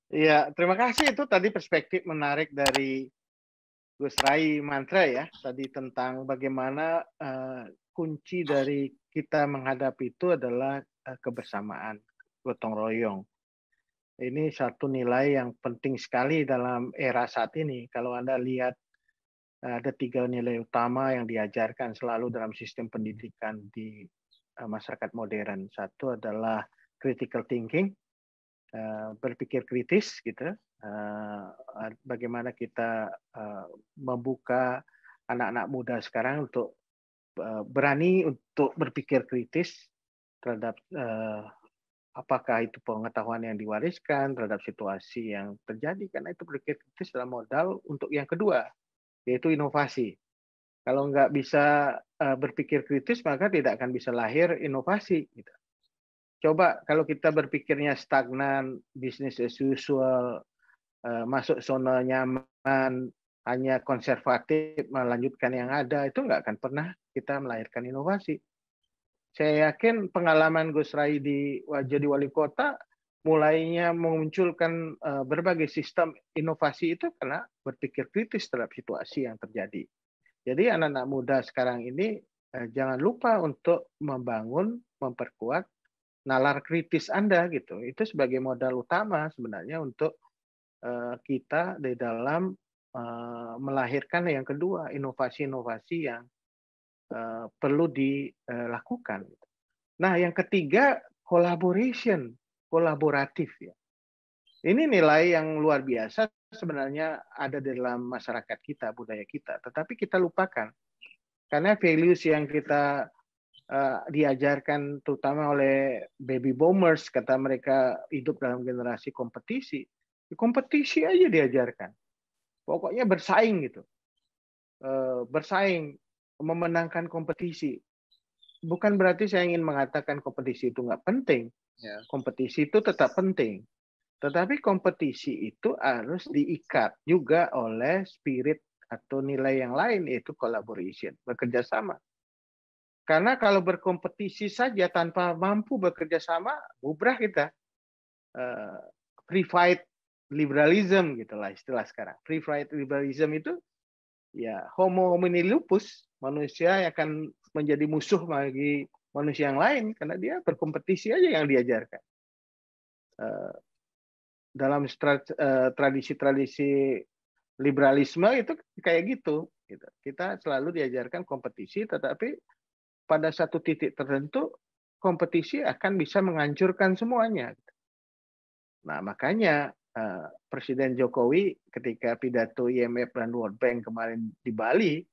Iya, terima kasih itu tadi perspektif menarik dari Gus Rai Mantra ya, tadi tentang bagaimana kunci dari kita menghadapi itu adalah kebersamaan, gotong royong. Ini satu nilai yang penting sekali dalam era saat ini. Kalau Anda lihat ada 3 nilai utama yang diajarkan selalu dalam sistem pendidikan di masyarakat modern. Satu adalah critical thinking, berpikir kritis gitu. Bagaimana kita membuka anak-anak muda sekarang untuk berani untuk berpikir kritis terhadap apakah itu pengetahuan yang diwariskan terhadap situasi yang terjadi, karena itu berpikir kritis adalah modal untuk yang kedua, yaitu inovasi. Kalau nggak bisa berpikir kritis, maka tidak akan bisa lahir inovasi. Gitu. Coba kalau kita berpikirnya stagnan, business as usual, masuk zona nyaman, hanya konservatif, melanjutkan yang ada, itu nggak akan pernah kita melahirkan inovasi. Saya yakin pengalaman Gus Rai jadi wali kota, mulainya memunculkan berbagai sistem inovasi itu karena berpikir kritis terhadap situasi yang terjadi. Jadi anak-anak muda sekarang ini jangan lupa untuk membangun, memperkuat nalar kritis Anda gitu. Itu sebagai modal utama sebenarnya untuk kita di dalam melahirkan yang kedua, inovasi-inovasi yang perlu dilakukan. Nah, yang ketiga, collaboration, kolaboratif ya. Ini nilai yang luar biasa sebenarnya ada di dalam masyarakat kita, budaya kita, tetapi kita lupakan. Karena values yang kita diajarkan terutama oleh baby boomers, kata mereka hidup dalam generasi kompetisi. Kompetisi aja diajarkan. Pokoknya bersaing gitu. Bersaing, memenangkan kompetisi. Bukan berarti saya ingin mengatakan kompetisi itu nggak penting. Ya. Kompetisi itu tetap penting. Tetapi kompetisi itu harus diikat juga oleh spirit atau nilai yang lain, yaitu collaboration, bekerja sama. Karena kalau berkompetisi saja tanpa mampu bekerja sama, bubrah kita. Free fight liberalism gitulah istilah sekarang. Free fight liberalism itu ya homo homini lupus, manusia yang akan menjadi musuh bagi manusia yang lain karena dia berkompetisi aja yang diajarkan. Dalam tradisi-tradisi liberalisme itu kayak gitu. Kita selalu diajarkan kompetisi, tetapi pada satu titik tertentu kompetisi akan bisa menghancurkan semuanya. Nah, makanya Presiden Jokowi ketika pidato IMF dan World Bank kemarin di Bali,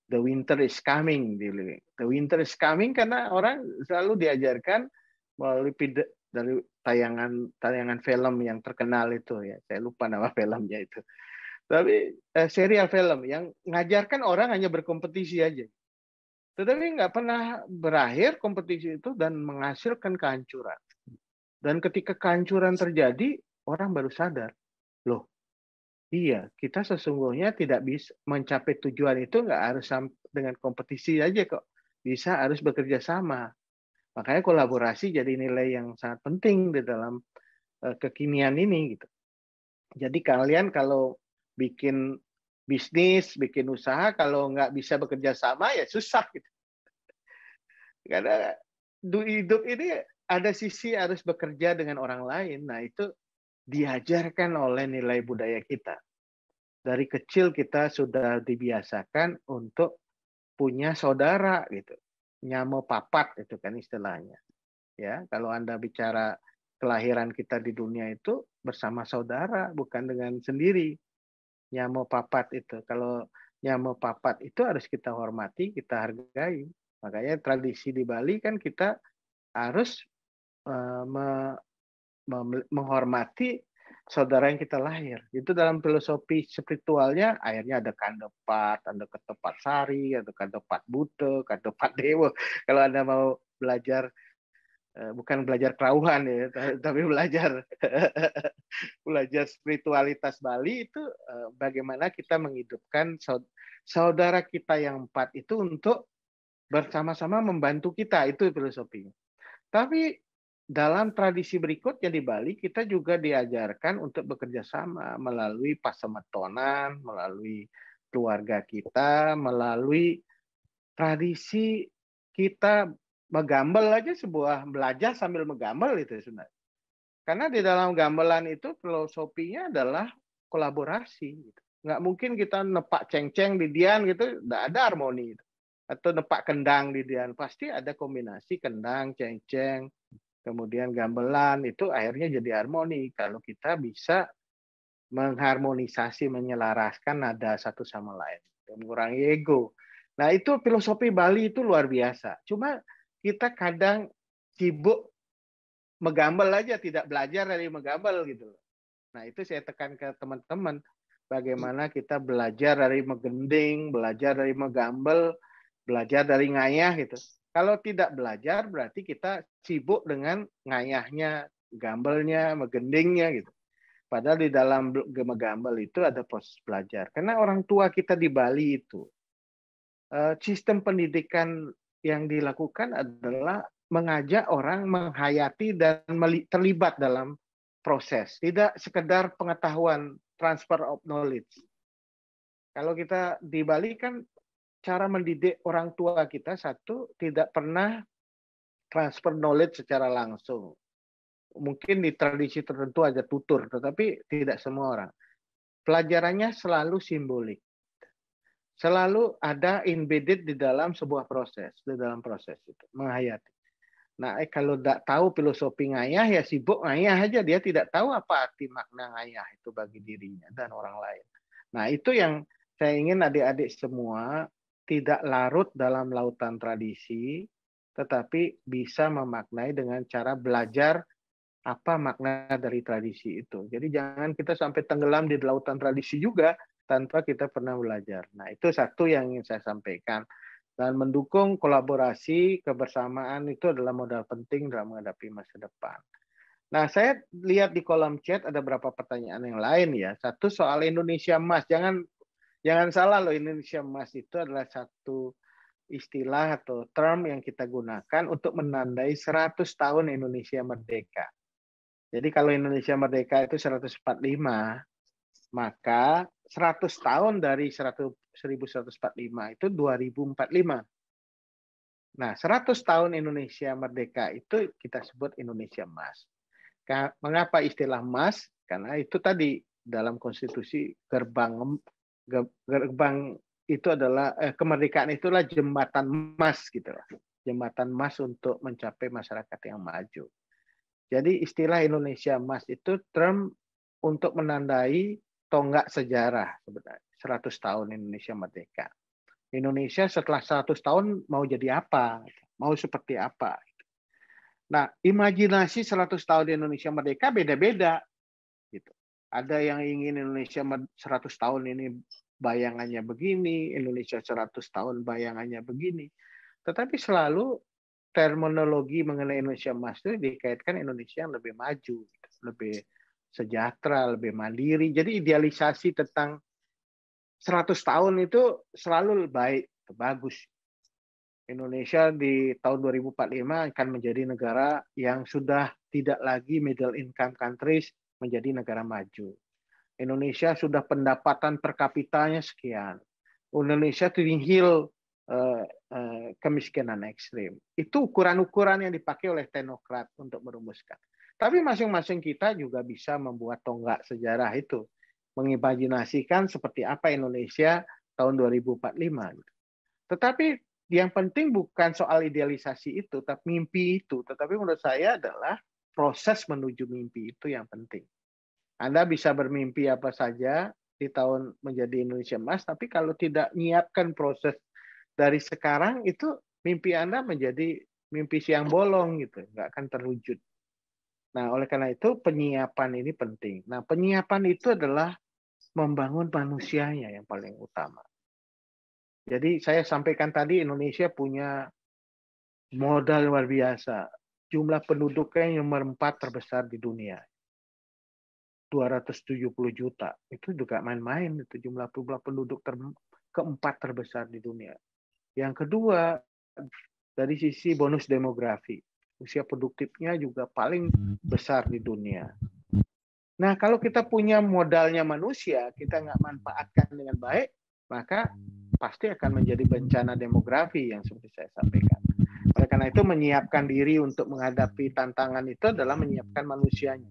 the winter is coming. The winter is coming karena orang selalu diajarkan melalui dari tayangan film yang terkenal itu ya. Saya lupa nama filmnya itu. Tapi serial film yang mengajarkan orang hanya berkompetisi aja. Tetapi nggak pernah berakhir kompetisi itu dan menghasilkan kehancuran. Dan ketika kehancuran terjadi, orang baru sadar, loh, iya, kita sesungguhnya tidak bisa mencapai tujuan itu nggak harus dengan kompetisi aja kok. Bisa harus bekerja sama. Makanya kolaborasi jadi nilai yang sangat penting di dalam kekinian ini gitu. Jadi kalian kalau bikin bisnis, bikin usaha, kalau nggak bisa bekerja sama ya susah gitu. Karena hidup ini ada sisi harus bekerja dengan orang lain. Nah itu diajarkan oleh nilai budaya kita. Dari kecil kita sudah dibiasakan untuk punya saudara gitu. Nyamo papat itu kan istilahnya. Ya, kalau Anda bicara kelahiran kita di dunia itu bersama saudara, bukan dengan sendiri. Nyamo papat itu. Kalau nyamo papat itu harus kita hormati, kita hargai. Makanya tradisi di Bali kan kita harus menghormati saudara yang kita lahir. Itu dalam filosofi spiritualnya, akhirnya ada kandepat, ada ketepat sari, ada kandepat bute, kandepat dewa. Kalau Anda mau belajar, bukan belajar kerauhan ya, tapi belajar belajar spiritualitas Bali itu bagaimana kita menghidupkan saudara kita yang empat itu untuk bersama-sama membantu kita, itu filosofinya. Tapi dalam tradisi berikutnya di Bali, kita juga diajarkan untuk bekerja sama melalui pasemetonan, melalui keluarga kita, melalui tradisi kita menggambel aja sebuah belajar sambil menggambel itu sebenarnya. Karena di dalam gamelan itu filosofinya adalah kolaborasi. Gitu. Nggak mungkin kita nepak ceng-ceng di dian gitu, nggak ada harmoni. Gitu. Atau nepak kendang di dian, pasti ada kombinasi kendang, ceng-ceng, kemudian gamelan, itu akhirnya jadi harmoni. Kalau kita bisa mengharmonisasi, menyelaraskan nada satu sama lain. Mengurangi ego. Nah itu filosofi Bali itu luar biasa. Cuma kita kadang sibuk menggambel aja, tidak belajar dari menggambel gitu. Nah itu saya tekan ke teman-teman, bagaimana kita belajar dari menggending, belajar dari menggambel, belajar dari ngayah gitu. Kalau tidak belajar berarti kita sibuk dengan ngayahnya, gambelnya, menggendingnya gitu. Padahal di dalam menggambel itu ada proses belajar. Karena orang tua kita di Bali itu, sistem pendidikan yang dilakukan adalah mengajak orang menghayati dan terlibat dalam proses, tidak sekedar pengetahuan, transfer of knowledge. Kalau kita di Bali kan cara mendidik orang tua kita, satu, tidak pernah transfer knowledge secara langsung. Mungkin di tradisi tertentu ada tutur, tetapi tidak semua orang. Pelajarannya selalu simbolik. Selalu ada embedded di dalam sebuah proses, di dalam proses itu, menghayati. Nah, kalau tidak tahu filosofi ngayah, ya sibuk ngayah aja. Dia tidak tahu apa arti makna ngayah itu bagi dirinya dan orang lain. Nah, itu yang saya ingin adik-adik semua tidak larut dalam lautan tradisi, tetapi bisa memaknai dengan cara belajar apa makna dari tradisi itu. Jadi jangan kita sampai tenggelam di lautan tradisi juga tanpa kita pernah belajar. Nah, itu satu yang ingin saya sampaikan. Dan mendukung kolaborasi, kebersamaan itu adalah modal penting dalam menghadapi masa depan. Nah, saya lihat di kolom chat ada beberapa pertanyaan yang lain ya. Satu soal Indonesia Emas. Jangan salah loh, Indonesia Emas itu adalah satu istilah atau term yang kita gunakan untuk menandai 100 tahun Indonesia merdeka. Jadi kalau Indonesia merdeka itu 145, maka 100 tahun dari 1145 itu 2045. Nah, 100 tahun Indonesia merdeka itu kita sebut Indonesia Emas. Mengapa istilah emas? Karena itu tadi dalam konstitusi gerbang itu adalah kemerdekaan itulah jembatan emas gitu lah. Jembatan emas untuk mencapai masyarakat yang maju. Jadi istilah Indonesia Emas itu term untuk menandai tonggak sejarah sebenarnya. 100 tahun Indonesia merdeka. Indonesia setelah 100 tahun mau jadi apa? Mau seperti apa? Nah, imajinasi 100 tahun Indonesia merdeka beda-beda. Gitu. Ada yang ingin Indonesia 100 tahun ini bayangannya begini, Indonesia 100 tahun bayangannya begini. Tetapi selalu terminologi mengenai Indonesia Emas itu dikaitkan Indonesia yang lebih maju, lebih sejahtera, lebih mandiri. Jadi idealisasi tentang 100 tahun itu selalu baik, bagus. Indonesia di tahun 2045 akan menjadi negara yang sudah tidak lagi middle income countries, menjadi negara maju. Indonesia sudah pendapatan per kapitanya sekian. Indonesia to nihil kemiskinan ekstrim. Itu ukuran-ukuran yang dipakai oleh teknokrat untuk merumuskan. Tapi masing-masing kita juga bisa membuat tonggak sejarah itu. Mengimajinasikan seperti apa Indonesia tahun 2045. Tetapi yang penting bukan soal idealisasi itu, tapi mimpi itu. Tetapi menurut saya adalah proses menuju mimpi itu yang penting. Anda bisa bermimpi apa saja di tahun menjadi Indonesia Emas, tapi kalau tidak menyiapkan proses dari sekarang, itu mimpi Anda menjadi mimpi siang bolong gitu, nggak akan terwujud. Nah, oleh karena itu penyiapan ini penting. Nah, penyiapan itu adalah membangun manusianya yang paling utama. Jadi saya sampaikan tadi Indonesia punya modal luar biasa. Jumlah penduduknya yang nomor 4 terbesar di dunia. 270 juta. Itu juga main-main itu jumlah penduduk keempat terbesar di dunia. Yang kedua, dari sisi bonus demografi. usia produktifnya juga paling besar di dunia. Nah, kalau kita punya modalnya manusia, kita nggak manfaatkan dengan baik, maka pasti akan menjadi bencana demografi yang seperti saya sampaikan. Oleh karena itu, menyiapkan diri untuk menghadapi tantangan itu adalah menyiapkan manusianya.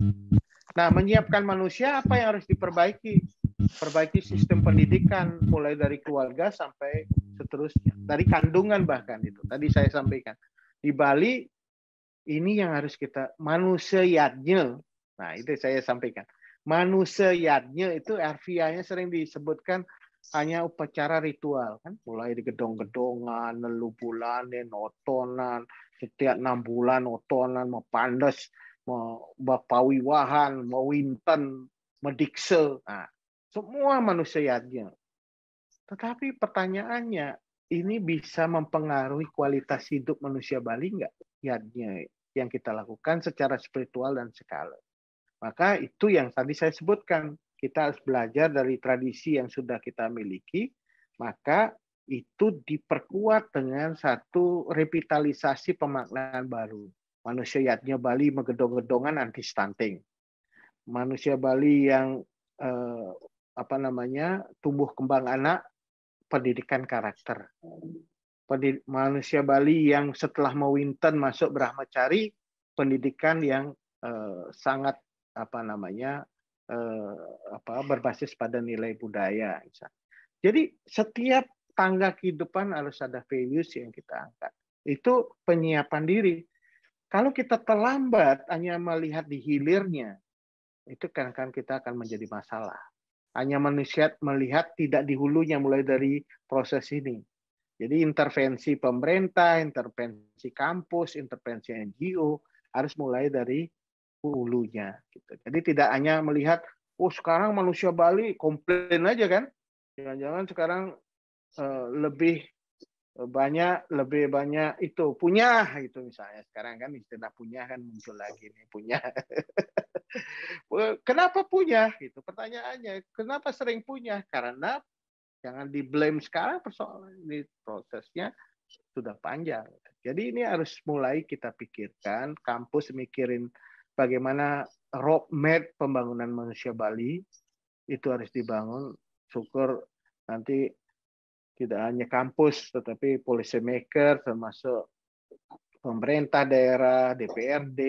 Nah, menyiapkan manusia apa yang harus diperbaiki? Perbaiki sistem pendidikan, mulai dari keluarga sampai seterusnya. Dari kandungan bahkan itu. Tadi saya sampaikan. Di Bali, ini yang harus kita manusianya. Nah, itu saya sampaikan. Manusianya itu harfiahnya sering disebutkan hanya upacara ritual kan, mulai di gedong-gedongan, lelubulan, notonan, setiap 6 bulan otonan, mau pandes, mau pawiwahan, mau winten, medikse. Nah, semua manusianya. Tetapi pertanyaannya, ini bisa mempengaruhi kualitas hidup manusia Bali nggak? Yadnya yang kita lakukan secara spiritual dan skala. Maka itu yang tadi saya sebutkan. Kita harus belajar dari tradisi yang sudah kita miliki, maka itu diperkuat dengan satu revitalisasi pemaknaan baru. Manusia yadnya Bali megedong-gedongan anti stunting. Manusia Bali yang tumbuh kembang anak, pendidikan karakter. Manusia Bali yang setelah mewinten masuk Brahmacari, pendidikan yang sangat berbasis pada nilai budaya. Jadi setiap tangga kehidupan harus ada values yang kita angkat. Itu penyiapan diri. Kalau kita terlambat hanya melihat di hilirnya, itu kan kita akan menjadi masalah. Hanya manusia melihat tidak di hulunya mulai dari proses ini. Jadi intervensi pemerintah, intervensi kampus, intervensi NGO harus mulai dari hulunya. Gitu. Jadi tidak hanya melihat, oh sekarang manusia Bali komplain aja kan, jangan-jangan sekarang lebih banyak itu punya gitu misalnya. Sekarang kan istilah punya kan muncul lagi nih, punya. Kenapa punya? Gitu pertanyaannya. Kenapa sering punya? Karena jangan di blame sekarang, persoalan di prosesnya sudah panjang. Jadi ini harus mulai kita pikirkan, kampus mikirin bagaimana roadmap pembangunan manusia Bali itu harus dibangun. Syukur nanti tidak hanya kampus, tetapi policy maker termasuk pemerintah daerah, DPRD,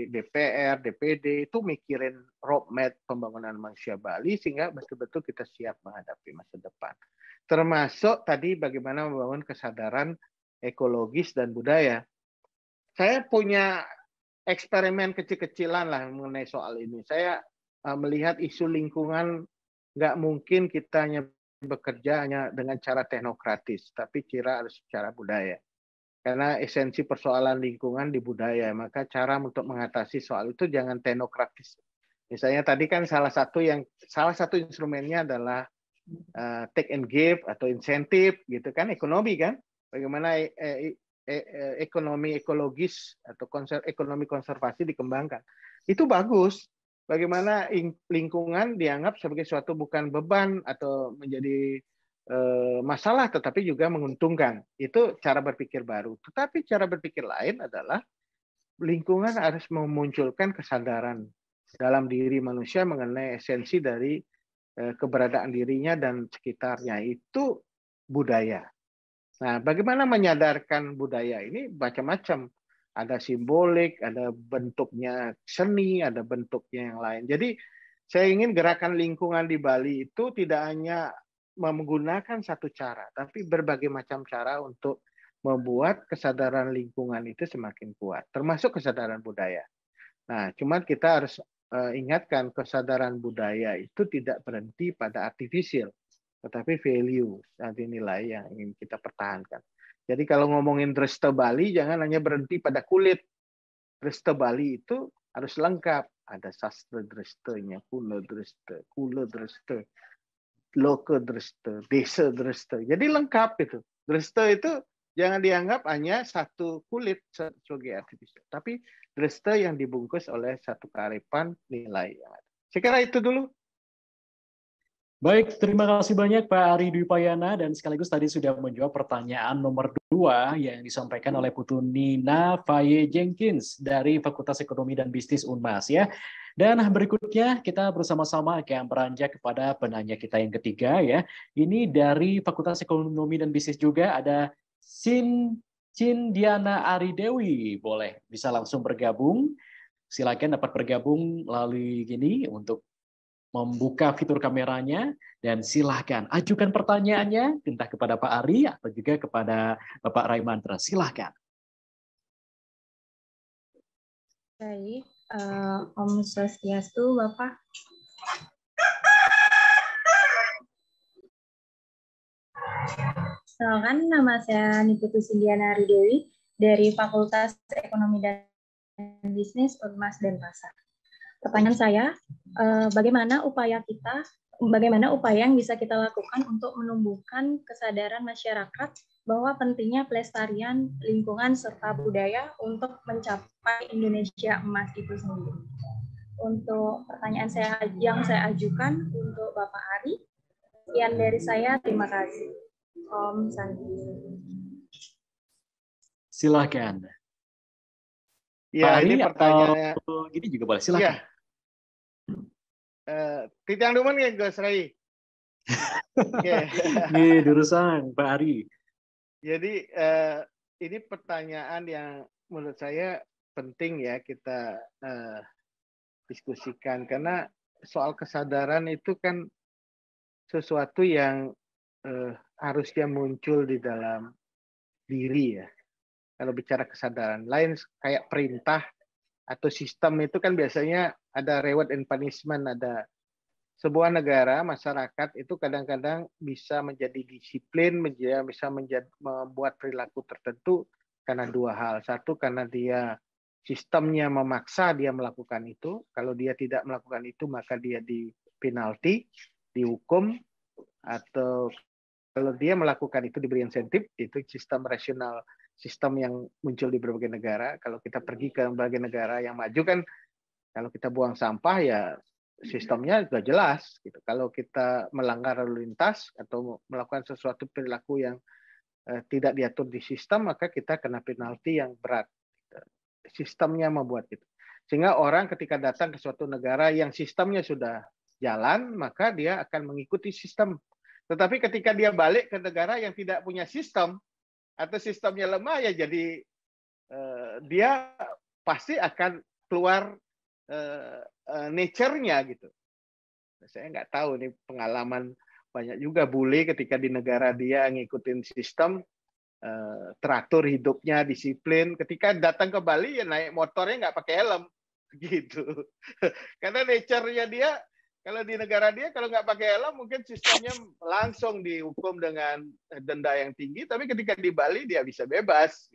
DPR, DPD itu mikirin roadmap pembangunan manusia Bali sehingga betul-betul kita siap menghadapi masa depan. Termasuk tadi bagaimana membangun kesadaran ekologis dan budaya. Saya punya eksperimen kecil-kecilan lah mengenai soal ini. Saya melihat isu lingkungan nggak mungkin kita hanya bekerja hanya dengan cara teknokratis, tapi kira harus secara budaya. Karena esensi persoalan lingkungan di budaya, maka cara untuk mengatasi soal itu jangan teknokratis. Misalnya tadi kan salah satu instrumennya adalah take and give atau insentif gitu kan, ekonomi kan. Bagaimana ekonomi ekologis atau ekonomi konservasi dikembangkan. Itu bagus. Bagaimana lingkungan dianggap sebagai suatu bukan beban atau menjadi masalah, tetapi juga menguntungkan. Itu cara berpikir baru. Tetapi cara berpikir lain adalah lingkungan harus memunculkan kesadaran dalam diri manusia mengenai esensi dari keberadaan dirinya dan sekitarnya. Itu budaya. Nah, bagaimana menyadarkan budaya ini macam-macam. Ada simbolik, ada bentuknya seni, ada bentuknya yang lain. Jadi saya ingin gerakan lingkungan di Bali itu tidak hanya menggunakan satu cara, tapi berbagai macam cara untuk membuat kesadaran lingkungan itu semakin kuat, termasuk kesadaran budaya. Nah, cuman kita harus ingatkan kesadaran budaya itu tidak berhenti pada artifisial, tetapi value, nanti nilai yang ingin kita pertahankan. Jadi kalau ngomongin Dresta Bali, jangan hanya berhenti pada kulit. Dresta Bali itu harus lengkap. Ada sastra Drestanya, kula Dresta, loke Dresta, desa Dresta. Jadi lengkap itu. Dresta itu jangan dianggap hanya satu kulit sebagai artifisial, tapi Dresta yang dibungkus oleh satu kearifan nilai yang ada. Saya kira itu dulu. Baik, terima kasih banyak Pak Ari Dwi Payana dan sekaligus tadi sudah menjawab pertanyaan nomor 2 yang disampaikan oleh Putu Nina Faye Jenkins dari Fakultas Ekonomi dan Bisnis Unmas ya. Dan berikutnya kita bersama-sama akan beranjak kepada penanya kita yang ketiga ya. Ini dari Fakultas Ekonomi dan Bisnis juga ada Cindiana Ari Dewi. Boleh bisa langsung bergabung. Silakan dapat bergabung melalui gini untuk membuka fitur kameranya dan silahkan ajukan pertanyaannya entah kepada Pak Ari atau juga kepada Bapak Raimantra. Silahkan. Baik, Om Swastiastu, Bapak. Kenalkan, nama saya Niputu Cindiana Ridewi dari Fakultas Ekonomi dan Bisnis Unmas Denpasar. Pertanyaan saya, bagaimana upaya yang bisa kita lakukan untuk menumbuhkan kesadaran masyarakat bahwa pentingnya pelestarian lingkungan serta budaya untuk mencapai Indonesia Emas itu sendiri. Untuk pertanyaan yang saya ajukan untuk Bapak Ari, sekian dari saya, terima kasih. Om Santi. Silakan. Ya, Pak Ari, ini pertanyaannya. Gini juga boleh, silakan. Ya. Titiang duman ya, Gus Rai. Nih, durusan Pak Ari. Jadi ini pertanyaan yang menurut saya penting ya kita diskusikan karena soal kesadaran itu kan sesuatu yang harusnya muncul di dalam diri ya. Kalau bicara kesadaran, lain kayak perintah atau sistem itu kan biasanya ada reward and punishment, ada sebuah negara, masyarakat itu kadang-kadang bisa menjadi disiplin, bisa membuat perilaku tertentu karena dua hal. Satu, karena dia sistemnya memaksa dia melakukan itu. Kalau dia tidak melakukan itu, maka dia dipenalti, dihukum, atau kalau dia melakukan itu diberi insentif. Itu sistem rasional, sistem yang muncul di berbagai negara. Kalau kita pergi ke berbagai negara yang maju kan, kalau kita buang sampah ya sistemnya sudah jelas gitu. Kalau kita melanggar lalu lintas atau melakukan sesuatu perilaku yang tidak diatur di sistem, maka kita kena penalti yang berat. Sistemnya membuat itu. Sehingga orang ketika datang ke suatu negara yang sistemnya sudah jalan, maka dia akan mengikuti sistem. Tetapi ketika dia balik ke negara yang tidak punya sistem atau sistemnya lemah, ya jadi dia pasti akan keluar nature-nya gitu. Saya nggak tahu nih, pengalaman banyak juga bule ketika di negara dia ngikutin sistem, teratur hidupnya, disiplin. Ketika datang ke Bali ya naik motornya nggak pakai helm gitu. Karena nature-nya dia, kalau di negara dia kalau nggak pakai helm mungkin sistemnya langsung dihukum dengan denda yang tinggi, tapi ketika di Bali dia bisa bebas.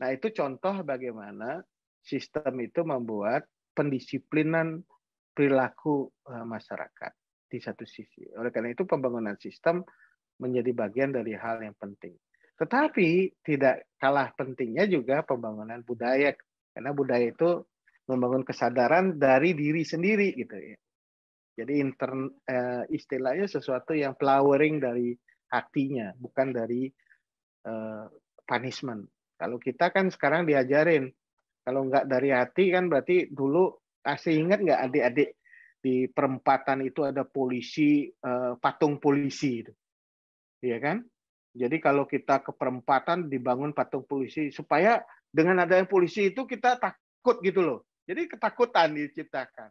Nah, itu contoh bagaimana sistem itu membuat pendisiplinan perilaku masyarakat di satu sisi. Oleh karena itu pembangunan sistem menjadi bagian dari hal yang penting. Tetapi tidak kalah pentingnya juga pembangunan budaya, karena budaya itu membangun kesadaran dari diri sendiri gitu ya. Jadi istilahnya sesuatu yang flowering dari hatinya, bukan dari punishment. Kalau kita kan sekarang diajarin, kalau nggak dari hati kan berarti dulu masih ingat nggak adik-adik di perempatan itu ada polisi, patung polisi, ya kan? Jadi kalau kita ke perempatan dibangun patung polisi supaya dengan adanya polisi itu kita takut gitu loh. Jadi ketakutan diciptakan.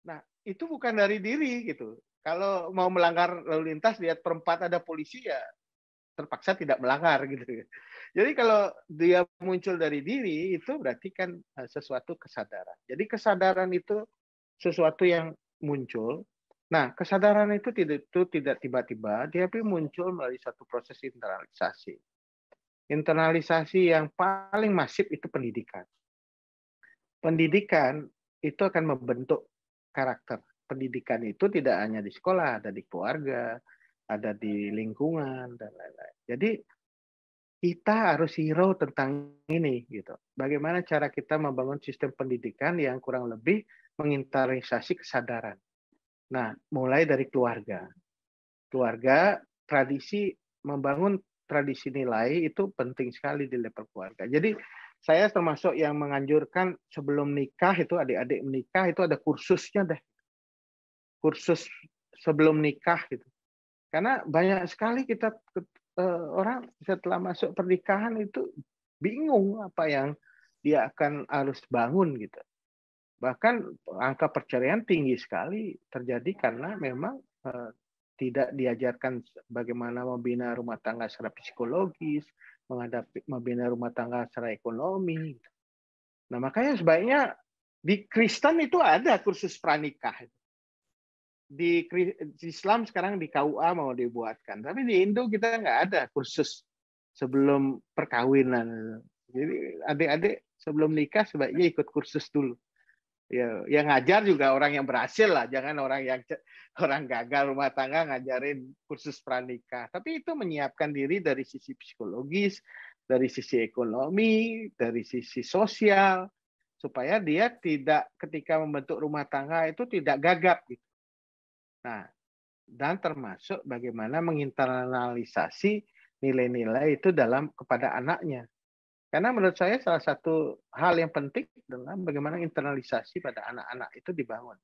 Nah, itu bukan dari diri gitu. Kalau mau melanggar lalu lintas lihat perempatan ada polisi ya terpaksa tidak melanggar gitu. Jadi kalau dia muncul dari diri itu berarti kan sesuatu kesadaran. Jadi kesadaran itu sesuatu yang muncul. Nah, kesadaran itu tidak tiba-tiba, dia muncul melalui satu proses internalisasi. Internalisasi yang paling masif itu pendidikan. Pendidikan itu akan membentuk karakter. Pendidikan itu tidak hanya di sekolah, ada di keluarga, ada di lingkungan dan lain-lain. Jadi kita harus hero tentang ini gitu. Bagaimana cara kita membangun sistem pendidikan yang kurang lebih menginternalisasi kesadaran. Nah, mulai dari keluarga. keluarga, tradisi, membangun tradisi nilai itu penting sekali di level keluarga. Jadi saya termasuk yang menganjurkan sebelum nikah itu adik-adik menikah itu ada kursusnya deh. Kursus sebelum nikah gitu. Karena banyak sekali kita orang setelah masuk pernikahan itu bingung apa yang dia akan harus bangun gitu. Bahkan angka perceraian tinggi sekali terjadi karena memang tidak diajarkan bagaimana membina rumah tangga secara psikologis, membina rumah tangga secara ekonomi. Nah, makanya sebaiknya di Kristen itu ada kursus pranikah. Di Islam sekarang di KUA mau dibuatkan, tapi di Indo kita nggak ada kursus sebelum perkawinan. Jadi adik-adik sebelum nikah sebaiknya ikut kursus dulu. Ya, yang ngajar juga orang yang berhasil lah, jangan orang gagal rumah tangga ngajarin kursus pranikah. Tapi itu menyiapkan diri dari sisi psikologis, dari sisi ekonomi, dari sisi sosial, supaya dia tidak ketika membentuk rumah tangga itu tidak gagap gitu. Nah, dan termasuk bagaimana menginternalisasi nilai-nilai itu kepada anaknya. Karena menurut saya salah satu hal yang penting adalah bagaimana internalisasi pada anak-anak itu dibangun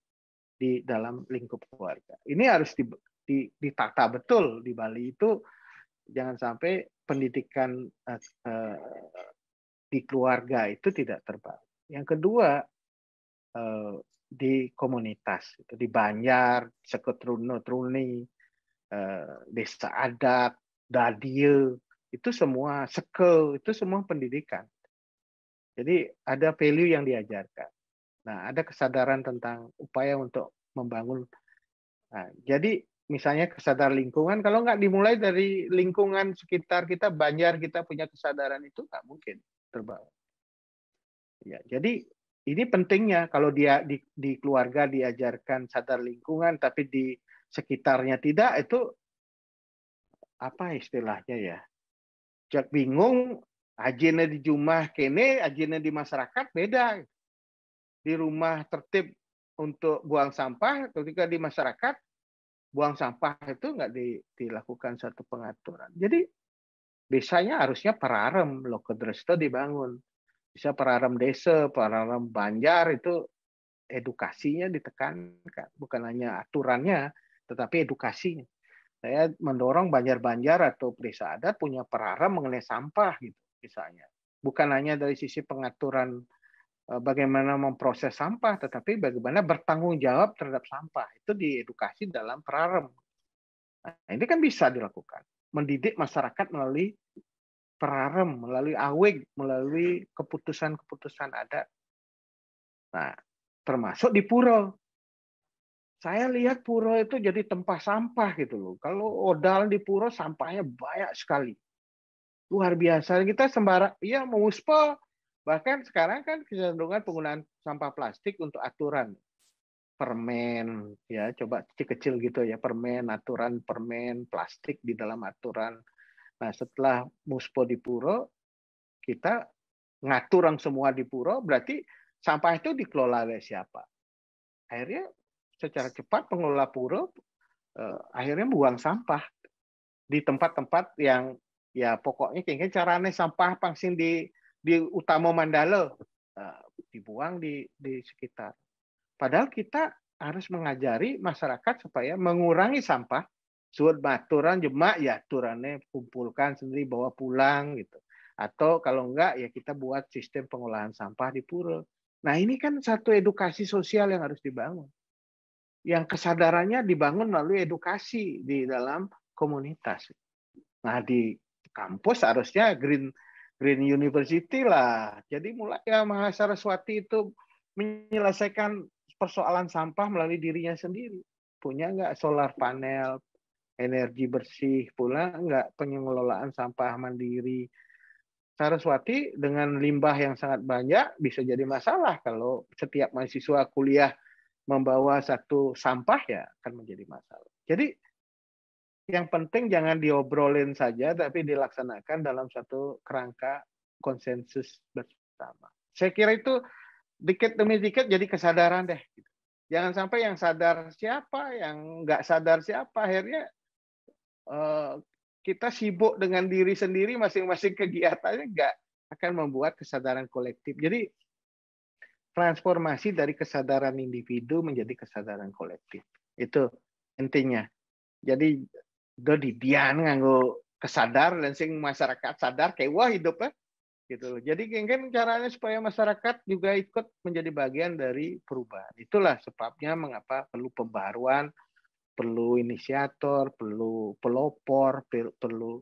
di dalam lingkup keluarga. Ini harus ditata betul di Bali itu, jangan sampai pendidikan di keluarga itu tidak terbangun. Yang kedua, di komunitas, di Banjar, Sekotruno, Truni, desa adat, Dadie, itu semua Seke, itu semua pendidikan. Jadi ada value yang diajarkan. Nah, ada kesadaran tentang upaya untuk membangun. Nah, jadi misalnya kesadaran lingkungan, kalau nggak dimulai dari lingkungan sekitar kita, Banjar kita punya kesadaran itu nggak mungkin terbangun. Ya, jadi ini pentingnya kalau dia di keluarga diajarkan sadar lingkungan, tapi di sekitarnya tidak, itu apa istilahnya ya? Jak bingung, ajine di rumah kene, ajine di masyarakat beda. Di rumah tertib untuk buang sampah, ketika di masyarakat buang sampah itu nggak dilakukan satu pengaturan. Jadi biasanya harusnya pararem lokodresto dibangun. Bisa pararem desa, pararem Banjar itu edukasinya ditekankan, bukan hanya aturannya, tetapi edukasinya. Saya mendorong Banjar-Banjar atau desa adat punya pararem mengenai sampah gitu misalnya. Bukan hanya dari sisi pengaturan bagaimana memproses sampah, tetapi bagaimana bertanggung jawab terhadap sampah. Itu diedukasi dalam pararem. Nah, ini kan bisa dilakukan. Mendidik masyarakat melalui pararem, melalui aweg, melalui keputusan-keputusan adat. Nah, termasuk di pura. Saya lihat pura itu jadi tempat sampah gitu loh. Kalau odal di pura sampahnya banyak sekali. Luar biasa. Kita sembarang, ya mau uspa. Bahkan sekarang kan kecenderungan penggunaan sampah plastik untuk aturan. Permen, ya coba kecil-kecil gitu ya. Permen, aturan permen, plastik di dalam aturan. Nah setelah muspo di pura, kita ngatur semua di pura, berarti sampah itu dikelola oleh siapa? Akhirnya secara cepat pengelola pura akhirnya buang sampah di tempat-tempat yang ya pokoknya kayaknya caranya sampah pangsin di utama Mandala dibuang di sekitar. Padahal kita harus mengajari masyarakat supaya mengurangi sampah. Suat aturan jemak ya aturannya kumpulkan sendiri bawa pulang gitu. Atau kalau enggak ya kita buat sistem pengolahan sampah di pura. Nah ini kan satu edukasi sosial yang harus dibangun. Yang kesadarannya dibangun melalui edukasi di dalam komunitas. Nah di kampus harusnya Green University lah. Jadi mulai ya Mahasaraswati itu menyelesaikan persoalan sampah melalui dirinya sendiri. Punya nggak solar panel, energi bersih, pula nggak pengelolaan sampah mandiri. Saraswati dengan limbah yang sangat banyak bisa jadi masalah kalau setiap mahasiswa kuliah membawa satu sampah ya akan menjadi masalah. Jadi yang penting jangan diobrolin saja, tapi dilaksanakan dalam satu kerangka konsensus bersama. Saya kira itu dikit demi dikit jadi kesadaran deh. Jangan sampai yang sadar siapa, yang nggak sadar siapa, akhirnya kita sibuk dengan diri sendiri, masing-masing kegiatannya nggak akan membuat kesadaran kolektif. Jadi transformasi dari kesadaran individu menjadi kesadaran kolektif. Itu intinya. Jadi do didian nganggo kesadar dan sing masyarakat sadar kayak wah hidupnya gitu. Jadi kan caranya supaya masyarakat juga ikut menjadi bagian dari perubahan. Itulah sebabnya mengapa perlu pembaruan, perlu inisiator, perlu pelopor, perlu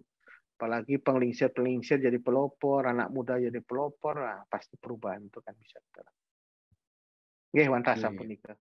apalagi penglingsir jadi pelopor, anak muda jadi pelopor, nah, pasti perubahan itu kan bisa terjadi. Nggih, wantah sampun nika.